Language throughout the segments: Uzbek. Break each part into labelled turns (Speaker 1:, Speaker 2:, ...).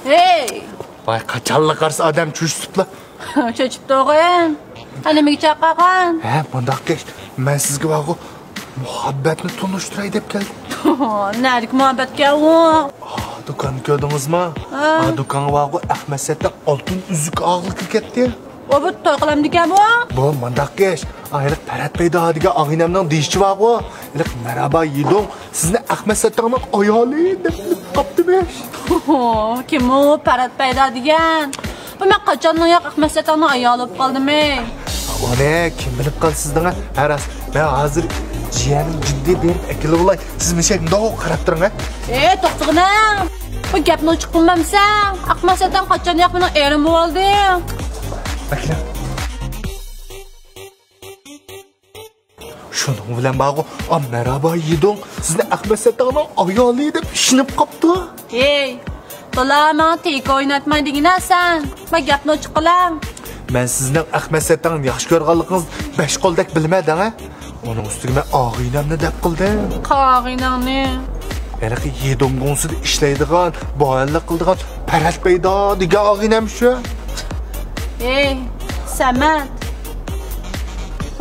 Speaker 1: Hey!
Speaker 2: Vay kaçanla karşı adam çüştüpla.
Speaker 1: Çöçüp doğayın. Hani mi çakakan?
Speaker 2: He, bundak geç. Ben sizge vagu muhabbetini tunuşturay dep geldim.
Speaker 1: Neredik muhabbet gel o?
Speaker 2: Dükkanı gördünüz mü? Dükkanı vagu Ahmet Set'ten altın üzük ağırlık ketdi.
Speaker 1: O bu toyqalam diken bu?
Speaker 2: Bu bundak geç. Aylık Ferhat Bey daha diye ağınemden dişçi vagu. İlik merhaba yidon. Sizni Ahmet Set'ten ayalı dep kaptı beş.
Speaker 1: Kim o? Ferhat Bey'da diyen. Bu ben kaçanın yak Ahmet Setan'ı ayalıp kaldım ey.
Speaker 2: O ne? Kim bilip kal sizden ha? Heras. Ben hazır ciğenim ciddi bir ekili olay. Siz mi şey daha karakterin ha?
Speaker 1: Toqtuğuna. Bu gapni uçuq qilmamsan. Ahmet Setan kaçan yak benim erim oldu.
Speaker 2: Bakın. Şunun bilen bağı, merhaba yidon. Sizni Ahmet Setan'ın ayalı dep işinip kaptı.
Speaker 1: Hey. Dola bana teyke oynatmaydigin sen. Ben gapni uçuq qilam.
Speaker 2: Ben sizden Ahmet Setan'ın yaxşı görganlığınız 5 qoldek bilmedin ha? Onun üstüne ben ağıynamni dep qildim.
Speaker 1: Qağıynamni.
Speaker 2: Belki yidon gonsida işleydigan, boyallık qildigan Ferhat Bey da diye ağıynam şu.
Speaker 1: Hey, Samet.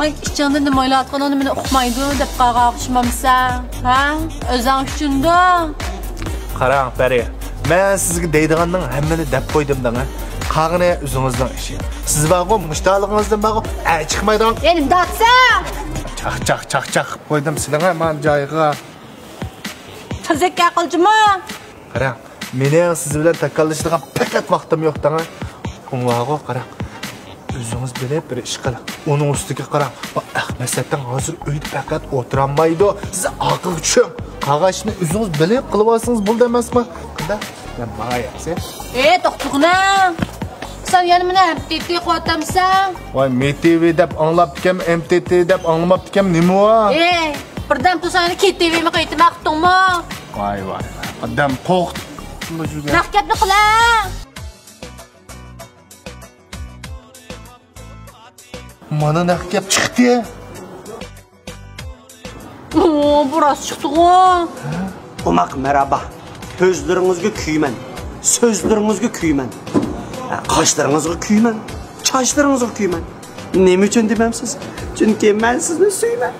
Speaker 1: Ben içinde nima o'ylayotganini meni uqmaydi deb qaqaqishmamsan, ha? O'zing uchun da.
Speaker 2: Qarang, Pari. Men sizga deydiganning hammani deb qo'ydim-da. Qag'ini o'zingizning ishi. Siz bag'o mushtaqligingizdan bag'o chiqmaydigan.
Speaker 1: Elim datsa.
Speaker 2: Chaq qo'ydim sizlarga men joyiga.
Speaker 1: Tazakka qilchimi?
Speaker 2: Qarang, meni siz bilan takallashadigan faqat vaqtim yo'q-da. Qumg'og'i qarang. O'zingiz bilib bir ish qiling. Uning ustiga qarang. Ahmet Setan hozir uyda faqat o'tirolmaydi. Siz aql tushing. Qag'ashni o'zingiz bilib qilib olsangiz bo'ldi emasmi? Qada? Men ma'yapsiz.
Speaker 1: To'xtuqna. Sen yana meni MTT qo'yatamsan?
Speaker 2: Voy, MTV deb anglabdikem, MTT deb anglabdikem nima o?
Speaker 1: Birdan to'sani KTV'mi qaytmoqdingmi?
Speaker 2: Voy. Adam qo'rqdi.
Speaker 1: Naqdni qiling.
Speaker 2: Mana naq gap chiqdi.
Speaker 1: Biraz chiqdi-ku.
Speaker 3: Umaq merhaba. Sözlərinizə küymən. Sözlərinizə küymən. Qaşlarınızga küymən. Çaşlarınızga küymən. Nima üçün demamsiz? Çünki mən sizni süymən.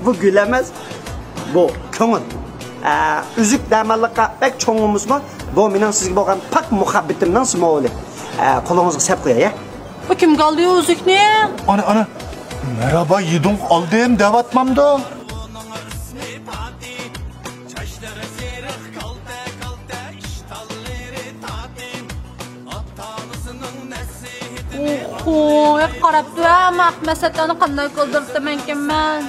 Speaker 3: Bu güləməz. Bu köngül. Üzük damallıqqa bək çoğumuzmu? Bu mənim sizə bolğan pak muhabbetimdən simvoli. Qolunuzga səp qo'yay.
Speaker 1: Bu kim qaldı üzükni?
Speaker 2: Ana. Merhaba yidon aldım devatmamda.
Speaker 1: Qarab duam Ahmet Setan'ı qanday qildirdim ekanman.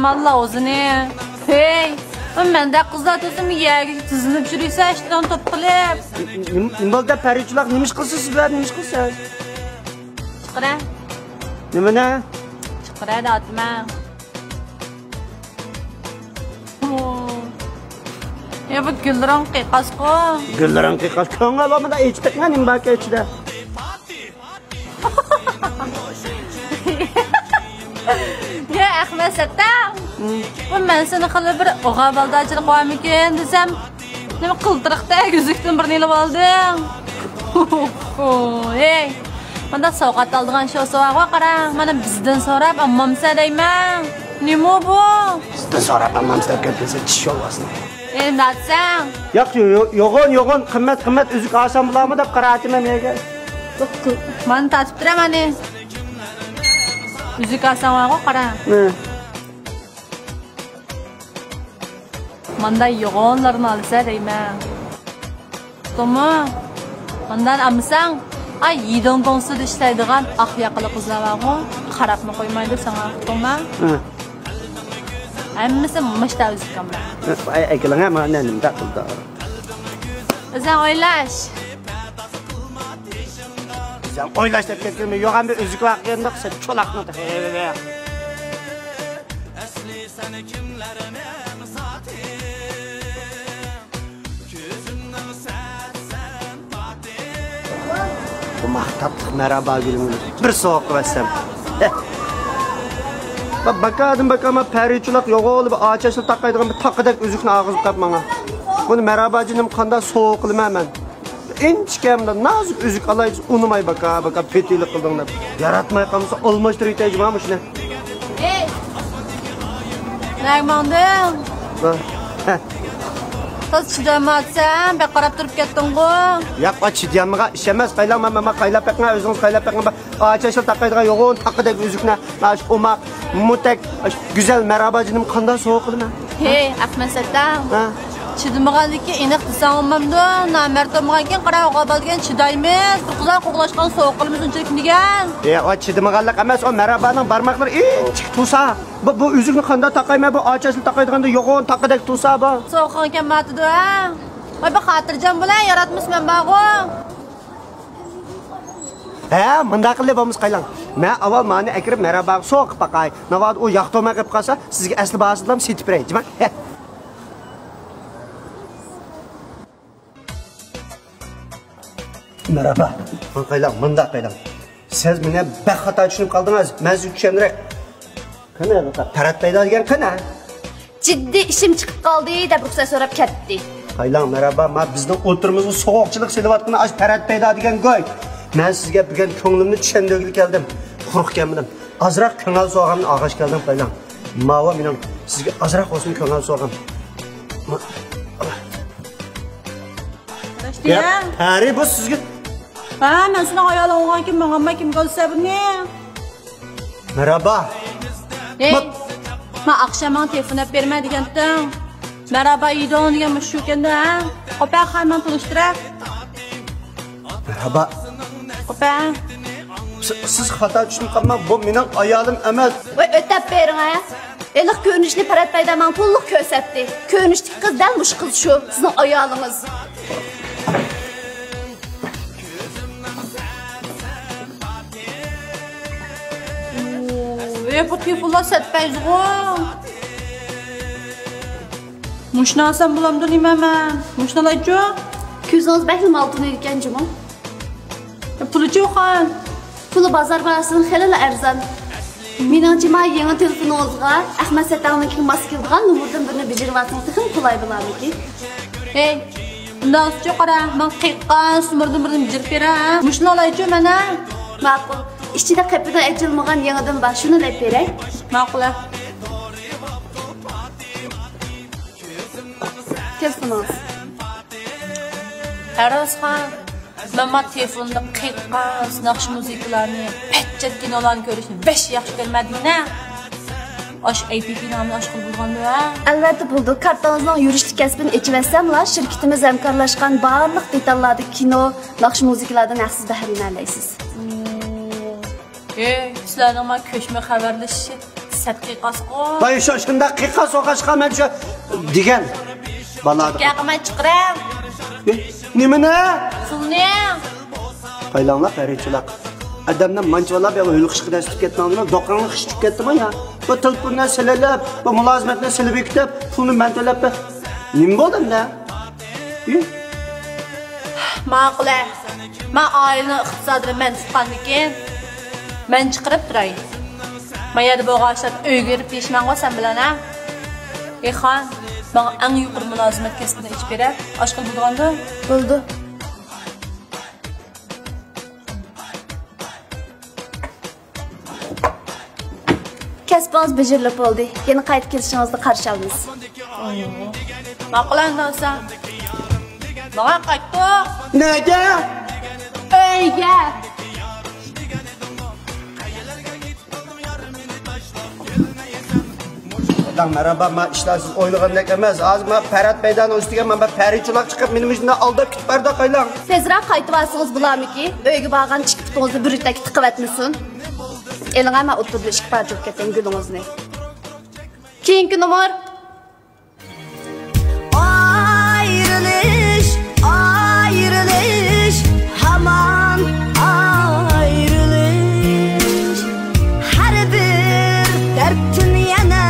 Speaker 1: Malla o'zini. Hey, menda qizlar to'sim yerga tizilib yursa, ishdan top qilib.
Speaker 3: Nima bo'ldi parichilar, nima ish qilsiz sizlar, nima ish qilsiz?
Speaker 1: Chiqira.
Speaker 3: Nimani?
Speaker 1: Chiqira dotma. Bu gullarang qiqas-ku.
Speaker 3: Gullarang qiqas. Ko'ngil olmada echitma nima bor ichida.
Speaker 1: Ahmet Setan. Bu men seni qilib bir o'g'abaldachilik qilamikin desam, nima qildiroqda yuzukdan birini ilib oldim. Hey, menda sovg'at oldigan shu sovg'a qarang. Mana bizdan so'rab ammamsa deyman. Nima bu?
Speaker 3: Sizdan so'rab ammamsa kelsa tish olmasin.
Speaker 1: Natsan.
Speaker 3: Yo'g'on, qimmat üzük olsam bularmi deb qarayman menga.
Speaker 1: Men tatib turaman. Üzük olsam qarang. Manda yo'g'onlarni olsa deyman. To'g'mi? Mandan amsang, ay yidon gonsida ishlaydigan aqyaqli qizlar bormi? Qarabmi qo'ymaydi sana, to'g'mi? Hammasi mashta o'zikamlar.
Speaker 3: Aykalang ham mana nimda qildi.
Speaker 1: O'zing o'ylash.
Speaker 3: Sen o'ylash deb ketdingmi? Yo'q, ham bir o'zik vaqtida sen cho'laqni taqayver. Asli seni kimlarni misati. Ko'zimdan satsan pati. Bu mahtab merhaba gülümünü. Bir soğuk versem. Bak ama periçulak yok oğlu bir ağaçlı takaydıgan bir takıdak üzükünü ağzıp kapmana. Bunu merhabacınım kanda soğuk kılım hemen. En çıkayımda nazik üzük alayız unumay baka petilik kıldığında. Yaratmaya kalmışsa olmaştır ihtiyacım ama şuna.
Speaker 1: Hey! Nermandım? Kız çıdamatsan, ben qarab turib ketding go.
Speaker 3: Yapma çıdyanmağa işemez. Kaylanmama kaylapakna özünüz kaylapakna ağaçlı takaydıgan yoğun takıdak üzüküne. Naş umak, mutek, güzel merhabacınım kanda soğuk kılım.
Speaker 1: Hey, Ahmet Saddam. Chidamag'anlikka aniq desam olmamdi. Namard olmagankin qarab qo'yadigan chidaymiz. Qizlar qo'g'lashgan sovuq qilimiz unchalik nigan.
Speaker 3: O chidamag'anlik emas, o marabaning barmoqlari inchik tusa. Bu üzükni qanday taqayman, bu ochasini taqaydiganda yo'g'on taqadak tusa bu.
Speaker 1: Sovuq qilgan matidi ha. Voy bu xotirjam bilan yaratmisman bag'o.
Speaker 3: Munda qilib bo'lamiz qaylan. Men avval mani akirib maraba so'q baqay. Navad u yaqtoma qilib qolsa, sizga asli bahaslam setib berayman. Merhaba. Qaylan, munda qaylan. Siz meni baxata tushunib qaldingiz. Men sizni tushundiray. Qana baqa, taratmaydi degan qana?
Speaker 4: Ciddi ishim chiqib qoldi deb ruxsat so'rab ketdi.
Speaker 3: Qaylan, merhaba. Men bizning o'tirimizni sovuqchilik selayotgan ash taratmaydi degan go'y. Men sizga bugun ko'nglimni tushundirgil keldim. Qo'rqganman. Azroq ko'ngil so'g'amni og'ash keldim qaylan. Mava mening sizga azroq olsun ko'ngil so'g'am.
Speaker 1: Ya,
Speaker 3: Hari bu sizga
Speaker 1: men seni hayolim olgan kim, men kim bo'lsa buni.
Speaker 3: Merhaba.
Speaker 1: Hey, men aqshamon telefonlab berma degandim. Merhaba yidon degan shu ekanda, ha? Qo'pa hamon tulishtirib.
Speaker 3: Merhaba.
Speaker 1: Qo'pa.
Speaker 3: Siz xato tushunib qolmang, bu mening ayolim emas.
Speaker 4: Voy o'tab bering ha. Eliq ko'rinishni paratpaydaman pulliq ko'rsatdi. Ko'rinishlik qiz dal mush qiz shu, sizning ayolingiz.
Speaker 1: Bu telefonlar satmaydi go. Mushni olsam bo'lamdi deyman. Mushni olay-ku.
Speaker 4: Ko'zingiz baklim oltin ekanjimi?
Speaker 1: Puli-chi yo'q.
Speaker 4: Puli bozor bahasini xeyli arzon. Meningcha men yangi telefoningizga Ahmad Saddamning mos keladigan nomerdan birini bijirvatning texim qulay bo'larmiki?
Speaker 1: Hey, bundan so'ng qara, men qiqqan sumirdan birini bijirib beraman. Mushni olay-ku mana.
Speaker 4: Ma'qul. İçinde kapıdan açılmagan yanıdan bak şunu da beray.
Speaker 1: Ma'qul.
Speaker 4: Telefonunuz.
Speaker 1: Arasxan. Men telefonda qiqqan naqsh musiqalarni, patchat kinolarni ko'rishni 5 yaxshi ko'rmadingmi? Osh APP nomli oshqil bo'lganda.
Speaker 4: Albatta buldu. Kartanızdan yürüyüşlük kasbini içiversem şirketimiz hamkorlashgan barliq detallarda kino, naqsh musiqalardan yaxsiz bahramlanasiz.
Speaker 1: Sizlarning men ko'chma xabarlashishi sadqiqasqo.
Speaker 3: Voy shunda qiqqa so'qashqa men shu degan baladi.
Speaker 1: Yaqimay chiqaram.
Speaker 3: Nimani?
Speaker 1: Pulni.
Speaker 3: Qaylanlar periçulak. Adamdan manchvalab ya o'yliq chiqida tutib ketmangmi? Doqranni xish tutib ketdimi ya? Bu telefondan silalab, bu mulozimatni silib kitib, pulni men to'lab. Nima bo'ldimda?
Speaker 1: Ma'qul. Men oilaning iqtisodini men tutgandikin men chiqarib turay. Mayada bo'g'ashlab uyga kirib peshman qo'sam bilan ha. Xon, menga eng yuqori mulozimat kasbini ichib berib, oshqil bo'lganda
Speaker 4: Buldu. Kasbınız bejirilib bo'ldi. Yana qaytib kelishingizni qarshi olamiz.
Speaker 1: Ma'qulanda olsa. Menga qaytdi.
Speaker 3: Nega?
Speaker 4: Uyga.
Speaker 3: Lan merhaba, men ishlarsiz o'ylagandek emas. Hozir men Parat maydoni ustiga men periçulak chiqib meni mijdan aldab ketib berdi qaylan.
Speaker 4: Tezroq qaytib olsangiz bo'larmiki? Uyga borgan chiqibingizni birikdak tiqib etmasin. Elingga men o'tirib ishga parchoq ketgan gulingizni. Keyingi nomer.
Speaker 5: Ayrılış, ayrılış, haman ayrılış. Her bir dertin yana,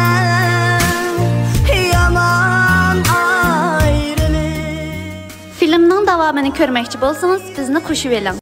Speaker 5: yaman ayrılış.
Speaker 4: Filmning davomini ko'rmoqchi bo'lsangiz, bizni qo'shib oling.